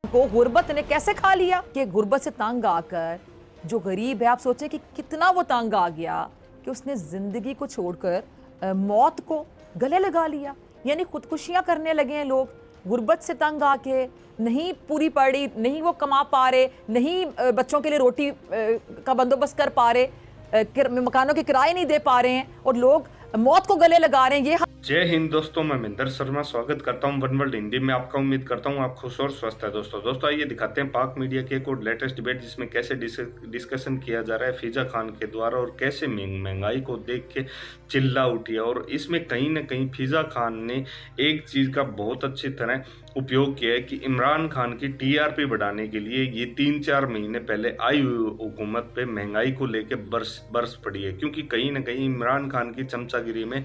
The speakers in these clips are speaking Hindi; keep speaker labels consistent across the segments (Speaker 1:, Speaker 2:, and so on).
Speaker 1: को गुर्बत ने कैसे खा लिया कि गुर्बत से तंग आकर जो गरीब है, आप सोचे कि कितना वो तंग आ गया कि उसने जिंदगी को छोड़कर मौत को गले लगा लिया। यानी खुदकुशियां करने लगे हैं लोग गुर्बत से तंग आके। नहीं पूरी पड़ी, नहीं वो कमा पा रहे, नहीं बच्चों के लिए रोटी का बंदोबस्त कर पा रहे, मकानों के किराए नहीं दे पा रहे हैं और लोग मौत को गले लगा रहे हैं। ये
Speaker 2: जय हिंद दोस्तों, मैं महेंद्र शर्मा स्वागत करता हूं वन वर्ल्ड हिंदी में। आपका उम्मीद करता हूं आप खुश और स्वस्थ है। दोस्तों आइए दिखाते हैं पाक मीडिया की एक और लेटेस्ट डिबेट, जिसमें कैसे डिस्कशन किया जा रहा है फिजा खान के द्वारा और कैसे महंगाई को देख के चिल्ला उठी है। और इसमें कहीं ना कहीं फिजा खान ने एक चीज का बहुत अच्छी तरह उपयोग किया है कि इमरान खान की टीआरपी बढ़ाने के लिए ये 3-4 महीने पहले आई हुई हुकूमत पे महंगाई को लेके बरस पड़ी है। क्योंकि कहीं ना कहीं इमरान खान की चमचागिरी में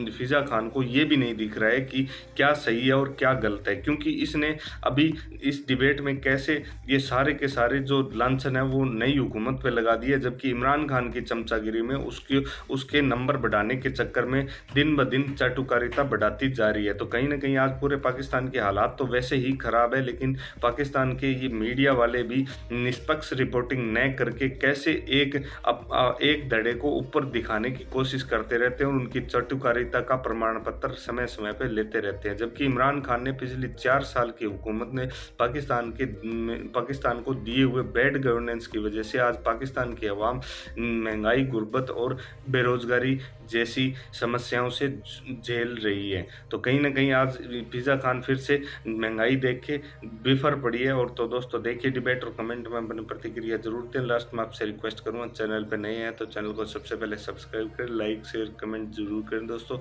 Speaker 2: फिजा खान को ये भी नहीं दिख रहा है कि क्या सही है और क्या गलत है। क्योंकि इसने अभी इस डिबेट में कैसे ये सारे के सारे जो लांछन है वो नई हुकूमत पे लगा दिए, जबकि इमरान खान की चमचागिरी में उसके नंबर बढ़ाने के चक्कर में दिन ब दिन चाटुकारिता बढ़ाती जा रही है। तो कहीं ना कहीं आज पूरे पाकिस्तान के हालात तो वैसे ही खराब है, लेकिन पाकिस्तान के ये मीडिया वाले भी निष्पक्ष रिपोर्टिंग न करके कैसे एक धड़े को ऊपर दिखाने की कोशिश करते रहते हैं और उनकी चाटुकारिता का प्रमाण पत्र समय समय पर लेते रहते हैं। जबकि इमरान खान ने पिछली 4 साल की हुकूमत ने पाकिस्तान को दिए हुए बैड गवर्नेंस की वजह से आज पाकिस्तान की अवाम महंगाई, गुर्बत और बेरोजगारी जैसी समस्याओं से झेल रही है। तो कहीं ना कहीं आज फिजा खान फिर से महंगाई देख के बिफर पड़ी है। और तो दोस्तों देखिए डिबेट और कमेंट में अपनी प्रतिक्रिया जरूर दें। लास्ट में आपसे रिक्वेस्ट करूँगा, चैनल पर नए हैं तो चैनल को सबसे पहले सब्सक्राइब करें, लाइक शेयर कमेंट जरूर करें। दोस्तों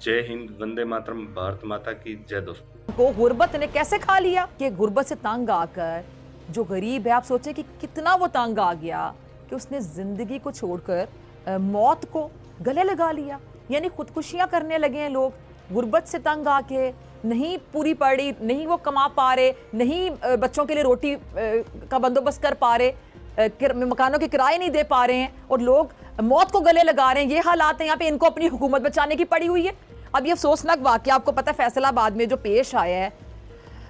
Speaker 2: जय हिंद, वंदे मातरम, भारत माता की जय। दोस्तों
Speaker 1: को गुर्बत ने कैसे खा लिया कि गुर्बत से तंग आकर जो गरीब है, आप सोचे कि कितना वो तंग आ गया कि उसने जिंदगी को छोड़कर मौत को गले लगा लिया। यानी खुदकुशियां करने लगे हैं लोग गुर्बत से तंग आके। नहीं पूरी पड़ी, नहीं वो कमा पा रहे, नहीं बच्चों के लिए रोटी का बंदोबस्त कर पा रहे, मकानों के किराए नहीं दे पा रहे हैं और लोग मौत को गले लगा रहे हैं। ये हालात है यहाँ पे, इनको अपनी हुकूमत बचाने की पड़ी हुई है। अब ये अफसोसनाक वाकया आपको पता है फैसलाबाद में जो पेश आया है,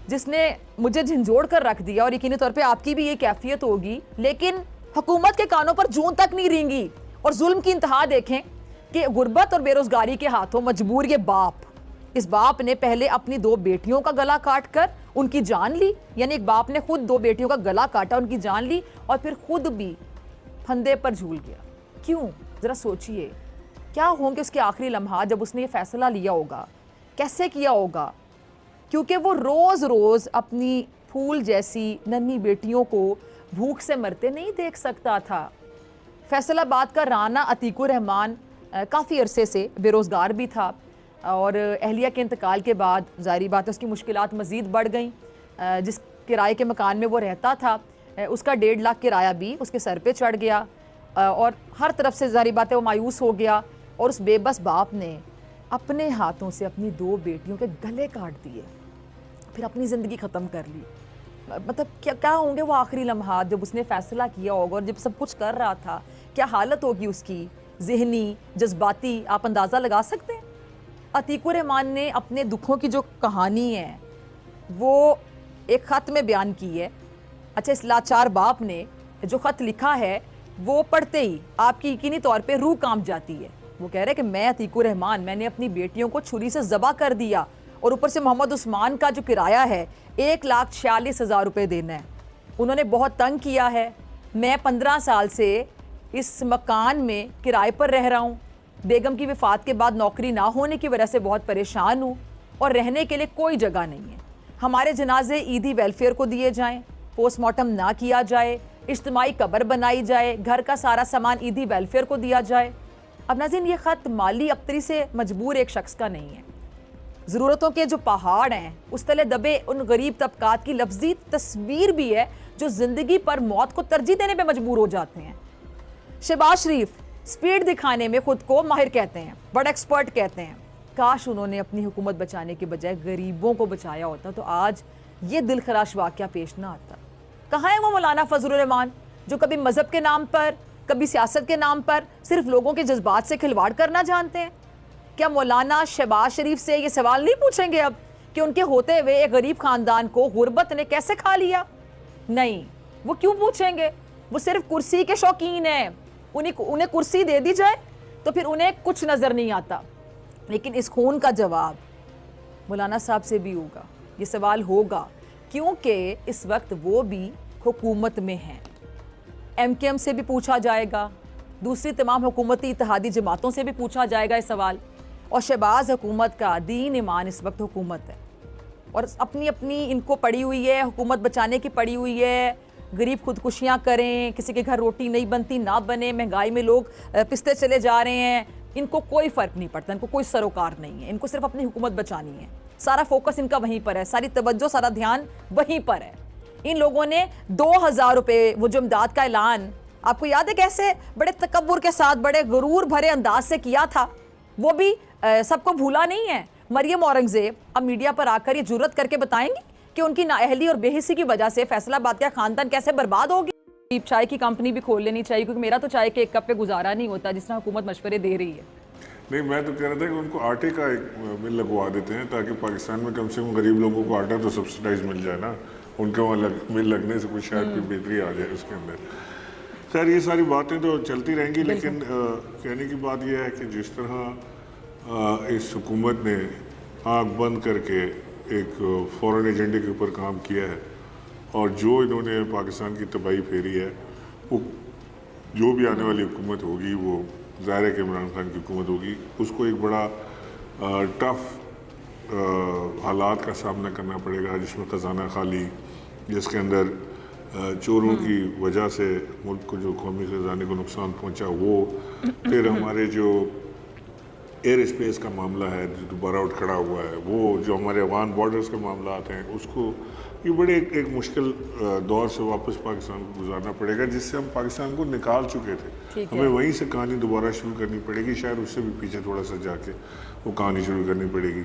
Speaker 1: जिसने मुझे झंझोड़ कर रख दिया और यकीनी तौर पे आपकी भी ये कैफियत होगी, लेकिन हुकूमत के कानों पर जून तक नहीं रेंगी। और जुल्म की इंतहा देखें कि गुर्बत और बेरोजगारी के हाथों मजबूर ये बाप, इस बाप ने पहले अपनी 2 बेटियों का गला काट कर उनकी जान ली। यानी एक बाप ने खुद 2 बेटियों का गला काटा, उनकी जान ली और फिर खुद भी फंदे पर झूल गया। क्यों? जरा सोचिए क्या होंगे उसके आखिरी लम्हा जब उसने ये फैसला लिया होगा, कैसे किया होगा। क्योंकि वो रोज रोज अपनी फूल जैसी नन्ही बेटियों को भूख से मरते नहीं देख सकता था। फैसलाबाद का राना अतीकुर रहमान काफ़ी अरसे से बेरोज़गार भी था और अहलिया के इंतकाल के बाद ज़ाहिर बात है उसकी मुश्किलात मज़ीद बढ़ गई। जिस किराए के मकान में वो रहता था उसका 1.5 लाख किराया भी उसके सर पे चढ़ गया और हर तरफ से ज़ाहिर बात है वो मायूस हो गया। और उस बेबस बाप ने अपने हाथों से अपनी 2 बेटियों के गले काट दिए, फिर अपनी ज़िंदगी ख़त्म कर ली। मतलब क्या होंगे वो आखिरी लम्हात जब उसने फ़ैसला किया होगा और जब सब कुछ कर रहा था, क्या हालत होगी उसकी ज़हनी, जज्बाती, आप अंदाज़ा लगा सकते हैं। अतीकुर रहमान ने अपने दुखों की जो कहानी है वो एक ख़त में बयान की है। अच्छा, इस लाचार बाप ने जो ख़त लिखा है वो पढ़ते ही आपकी यकीनी तौर पे रूह कांप जाती है। वो कह रहे हैं कि मैं अतीकुर रहमान, मैंने अपनी बेटियों को छुरी से ज़बा कर दिया और ऊपर से मोहम्मद उस्मान का जो किराया है 1,46,000 रुपये देना है। उन्होंने बहुत तंग किया है। मैं 15 साल से इस मकान में किराए पर रह रहा हूँ। बेगम की वफ़ात के बाद नौकरी ना होने की वजह से बहुत परेशान हूँ और रहने के लिए कोई जगह नहीं है। हमारे जनाजे ईदी वेलफेयर को दिए जाएँ, पोस्टमार्टम ना किया जाए, इज्तिमाई कब्र बनाई जाए, घर का सारा सामान ईदी वेलफेयर को दिया जाए। अब नाज़रीन, ये ख़त माली अबतरी से मजबूर एक शख्स का नहीं है। ज़रूरतों के जो पहाड़ हैं उस तले दबे उन गरीब तबकात की लफ्जी तस्वीर भी है जो ज़िंदगी पर मौत को तरजीह देने पे मजबूर हो जाते हैं। शहबाज शरीफ स्पीड दिखाने में खुद को माहिर कहते हैं, बड़ा एक्सपर्ट कहते हैं। काश उन्होंने अपनी हुकूमत बचाने के बजाय गरीबों को बचाया होता तो आज ये दिलखराश वाक़या पेश ना आता। कहाँ है वो मौलाना फजलुर रहमान जो कभी मज़हब के नाम पर, कभी सियासत के नाम पर सिर्फ लोगों के जज्बात से खिलवाड़ करना जानते हैं? क्या मौलाना शहबाज शरीफ से ये सवाल नहीं पूछेंगे अब कि उनके होते हुए एक गरीब खानदान को गुर्बत ने कैसे खा लिया? नहीं, वो क्यों पूछेंगे? वो सिर्फ कुर्सी के शौकीन हैं। उन्हें कुर्सी दे दी जाए तो फिर उन्हें कुछ नजर नहीं आता। लेकिन इस खून का जवाब मौलाना साहब से भी होगा, ये सवाल होगा, क्योंकि इस वक्त वो भी हुकूमत में हैं। MKM से भी पूछा जाएगा, दूसरी तमाम हुकूमती इत्तेहादी जमातों से भी पूछा जाएगा ये सवाल। और शहबाज हुकूमत का दीन ईमान इस वक्त हुकूमत है और अपनी अपनी इनको पड़ी हुई है, हुकूमत बचाने की पड़ी हुई है। गरीब खुदकुशियाँ करें, किसी के घर रोटी नहीं बनती, ना बने, महंगाई में लोग पिसते चले जा रहे हैं, इनको कोई फ़र्क नहीं पड़ता, इनको कोई सरोकार नहीं है, इनको सिर्फ अपनी हुकूमत बचानी है। सारा फोकस इनका वहीं पर है, सारी तवज्जो, सारा ध्यान वहीं पर है। इन लोगों ने 2000 रुपये, वो जो इमदाद का ऐलान आपको याद है कैसे बड़े तकब्बुर के साथ, बड़े गुरूर भरे अंदाज से किया था, वो भी सबको भूला नहीं है। मरियम औरंगजेब अब मीडिया पर आकर ये जुर्रत करके बताएंगी कि उनकी नाअहली और बेहिसी की वजह से फैसलाबाद का खानदान कैसे बर्बाद होगी। चाय की कंपनी भी खोल लेनी चाहिए, क्योंकि मेरा तो चाय के एक कप पे गुजारा नहीं होता जिस तरह हुकूमत मशवरे दे रही है।
Speaker 3: नहीं, मैं तो कह रहा था कि उनको आटे का एक मिल लगवा देते हैं ताकि पाकिस्तान में कम से कम गरीब लोगों को आटा तो सब्सिडाइज मिल जाए ना। उनके वहाँ मिल लगने से कुछ शायद कोई बेहतरी आ जाए उसके अंदर। खैर, ये सारी बातें तो चलती रहेंगी, लेकिन कहने की बात यह है कि जिस तरह इस हुकूमत ने आँख बंद करके एक फॉरेन एजेंडे के ऊपर काम किया है और जो इन्होंने पाकिस्तान की तबाही फेरी है, वो जो भी आने वाली हुकूमत होगी वो ज़ाहिर है कि इमरान खान की हुकूमत होगी, उसको एक बड़ा टफ हालात का सामना करना पड़ेगा, जिसमें ख़जाना खाली, जिसके अंदर चोरों की वजह से मुल्क को जो कौमी ख़जाने को नुकसान पहुंचा वो, फिर हमारे जो एयर स्पेस का मामला है जो दोबारा उठ खड़ा हुआ है, वो जो हमारे अफगान बॉर्डर्स के मामला आते हैं, उसको ये बड़े एक मुश्किल दौर से वापस पाकिस्तान को गुजारना पड़ेगा, जिससे हम पाकिस्तान को निकाल चुके थे। हमें वहीं से कहानी दोबारा शुरू करनी पड़ेगी, शायद उससे भी पीछे थोड़ा सा जाके वो कहानी शुरू करनी पड़ेगी।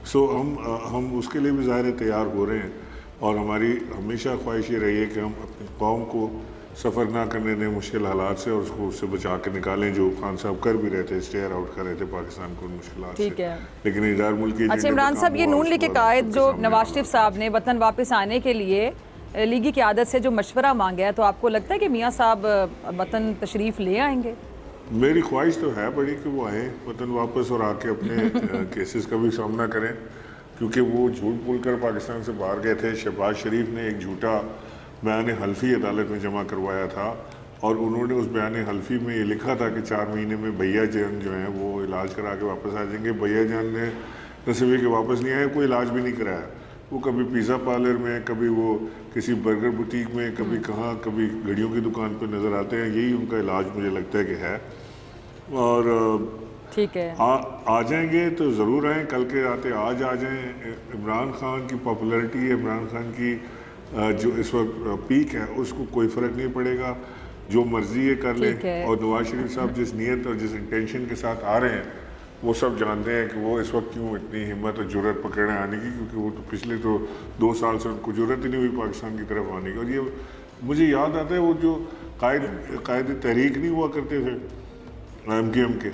Speaker 3: सो हम उसके लिए भी ज़ाहिर तैयार हो रहे हैं और हमारी हमेशा ख्वाहिश ये रही है कि हम अपनी कौम को सफ़र ना करने दें मुश्किल हालात से और उसको उससे बचा के निकालें, जो खान साहब कर भी रहे थे, स्टेयर आउट कर रहे थे पाकिस्तान को मुश्किलात से।
Speaker 1: ठीक है,
Speaker 3: लेकिन इधर मुल्क की
Speaker 1: अच्छा इमरान साहब, ये नून लीग के कायद जो नवाज शरीफ साहब ने वतन वापस आने के लिए लीगी क़यादत से जो मशवरा मांगा है, तो आपको लगता है कि मियाँ साहब वतन तशरीफ़ ले आएंगे?
Speaker 3: मेरी ख्वाहिश तो है बड़ी कि वो आए वतन वापस और आके अपने केसेस का भी सामना करें, क्योंकि वो झूठ बोल कर पाकिस्तान से बाहर गए थे। शहबाज शरीफ ने एक झूठा बयान हल्फी अदालत में जमा करवाया था और उन्होंने उस बयान हल्फी में ये लिखा था कि 4 महीने में भैया जान जो हैं वो इलाज करा के वापस आ जाएंगे। भैया जान ने न सिर्फ के वापस नहीं आए, कोई इलाज भी नहीं कराया। वो कभी पिज़्ज़ा पार्लर में, कभी वो किसी बर्गर बुटीक में, कभी कहाँ, कभी घड़ियों की दुकान पर नज़र आते हैं। यही उनका इलाज मुझे लगता है कि है। और
Speaker 1: ठीक है,
Speaker 3: आ जाएंगे तो ज़रूर आएँ, कल के आते आज आ जाएँ। इमरान खान की पॉपुलैरिटी है, इमरान खान की जो इस वक्त पीक है, उसको कोई फ़र्क नहीं पड़ेगा, जो मर्ज़ी ये कर लें। और नवाज शरीफ साहब जिस नीयत और जिस इंटेंशन के साथ आ रहे हैं, वो सब जानते हैं कि वो इस वक्त क्यों इतनी हिम्मत और जुर्रत पकड़े आने की, क्योंकि वो तो पिछले 2 साल से उनको जुर्रत ही नहीं हुई पाकिस्तान की तरफ आने की। और ये मुझे याद आता है वो जो कायद तहरीक नहीं हुआ करते थे MKM के,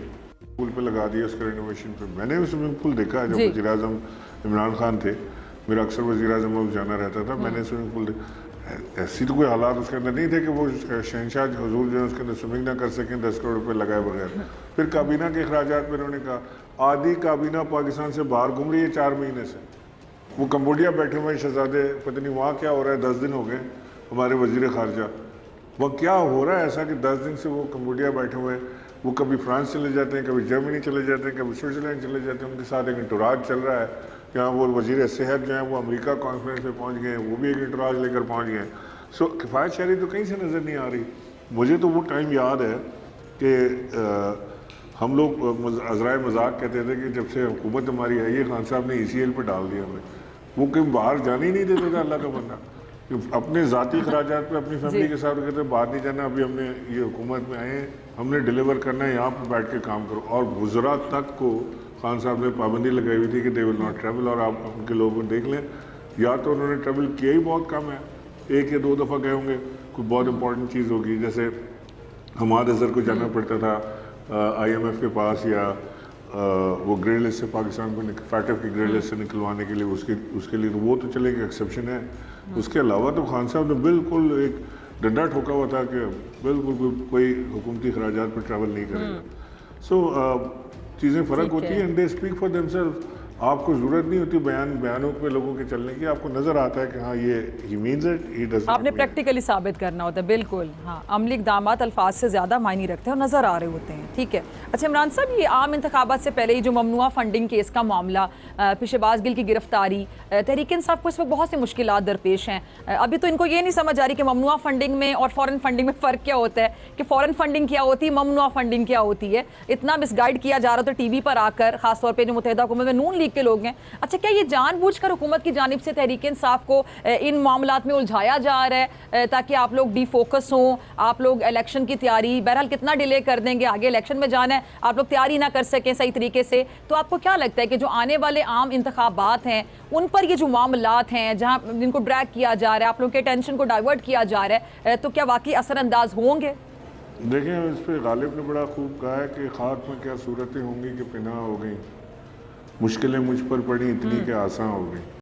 Speaker 3: पुल पे लगा दिया उसका रिनोवेशन पे। मैंने वो स्विमिंग पूल देखा है जब वज़ीर आज़म इमरान खान थे, मेरा अक्सर वज़ीर आज़म अब जाना रहता था। मैंने स्विमिंग पूल ऐसी तो कोई हालात उसके अंदर नहीं थे कि वो शहनशाह हुजूर जो है उसके अंदर स्विमिंग ना कर सकें 10 करोड़ रुपये लगाए बगैर। फिर काबीना के अखराजात में उन्होंने कहा आधी काबीना पाकिस्तान से बाहर घूम रही है 4 महीने से। वो कम्बोडिया बैठे हुए शहजादे, पता नहीं वहाँ क्या हो रहा है, 10 दिन हो गए हमारे वज़ीर ख़ारजा, वह क्या हो रहा है ऐसा कि 10 दिन से वो कम्बोडिया बैठे हुए हैं। वो कभी फ्रांस चले जाते हैं, कभी जर्मनी चले जाते हैं, कभी स्विट्ज़रलैंड चले जाते हैं। उनके साथ एक इंटराज चल रहा है। यहाँ वो वज़ीर सेहत जो है वो अमेरिका कॉन्फ्रेंस में पहुँच गए, वो भी एक इंटराज लेकर पहुँच गए। सो किफ़ायत शहरी तो कहीं से नज़र नहीं आ रही। मुझे तो वो टाइम याद है कि हम लोग अज़राए मजाक कहते थे कि जब से हुकूमत हमारी आई है, खान साहब ने ECL पर डाल दिया हमें। वो कहीं बाहर जाने ही नहीं देते थे अल्लाह का बंदा, अपने ज़ाती खराजात पे अपनी फैमिली के साथ कहते बाहर नहीं जाना, अभी हमने ये हुकूमत में आए हैं, हमने डिलीवर करना है, यहाँ पर बैठ के काम करो। और गुजरात तक को खान साहब ने पाबंदी लगाई हुई थी कि दे विल नॉट ट्रैवल। और आप उनके लोगों को देख लें, या तो उन्होंने ट्रैवल किया ही बहुत कम है, 1 या 2 दफ़ा गए होंगे, कोई बहुत इंपॉर्टेंट चीज़ होगी। जैसे हमाद अजहर को जाना पड़ता था IMF के पास, या वो ग्रे लिस्ट से पाकिस्तान को फैटफ की ग्रे लिस्ट से निकलवाने के लिए उसके लिए वो तो चले कि एक्सेप्शन है। उसके अलावा तो खान साहब ने बिल्कुल एक डंडा ठोका हुआ था कि बिल्कुल कोई हुकूमती खराजात पर ट्रैवल नहीं करेगा। सो चीज़ें फ़र्क होती हैं and they speak for themselves. आपको ज़रूरत नहीं होती बयानों पे लोगों के चलने की, आपको नज़र आता है कि हाँ ये ही मीन्स इट, ही डज।
Speaker 1: आपने प्रैक्टिकली साबित करना होता है। बिल्कुल हाँ, अमली इक़दामात अल्फाज से ज़्यादा मायने रखते हैं और नज़र आ रहे होते हैं। ठीक है। अच्छा इमरान साहब, ये आम इंतखाबात से पहले ही जो ममनुआ फंडिंग केस का मामला, फिर शहबाज गिल की गिरफ्तारी, तहरीक इंसाफ को इस वक्त बहुत सी मुश्किलात दरपेश हैं। अभी तो इनको ये नहीं समझ आ रही कि ममनुआ फंडिंग में और फ़ॉरेन फंडिंग में फ़र्क क्या होता है, कि फ़ॉरेन फंडिंग क्या होती है, ममनुआ फंडिंग क्या होती है। इतना मिसगाइड किया जा रहा था टीवी पर आकर, खासतौर पर जो मुत्तहिदा हुकूमत में नून लीग के लोग हैं। अच्छा, क्या ये जानबूझकर हुकूमत की जानिब से तहरीक इंसाफ को इन मामलात में उलझाया जा रहा है ताकि आप लोग डिफोकस हों, आप लोग इलेक्शन की तैयारी, बहरहाल कितना डिले कर देंगे, आगे इलेक्शन में जाना है, आप लोग तैयारी ना कर सकें सही तरीके से। तो आपको क्या लगता है कि जो आने वाले आम इंतखाबात हैं उन पर ये जो मामलात हैं जहाँ जिनको ड्रैग किया जा रहा है, आप लोगों के टेंशन को डाइवर्ट किया जा रहा है, तो क्या वाकई असरअंदाज होंगे?
Speaker 3: देखें, इस पर गालिब ने बड़ा खूब कहा है कि खाक में क्या सूरतें होंगी कि पिना हो गई, मुश्किलें मुझ पर पड़ी इतनी के आसान हो गई।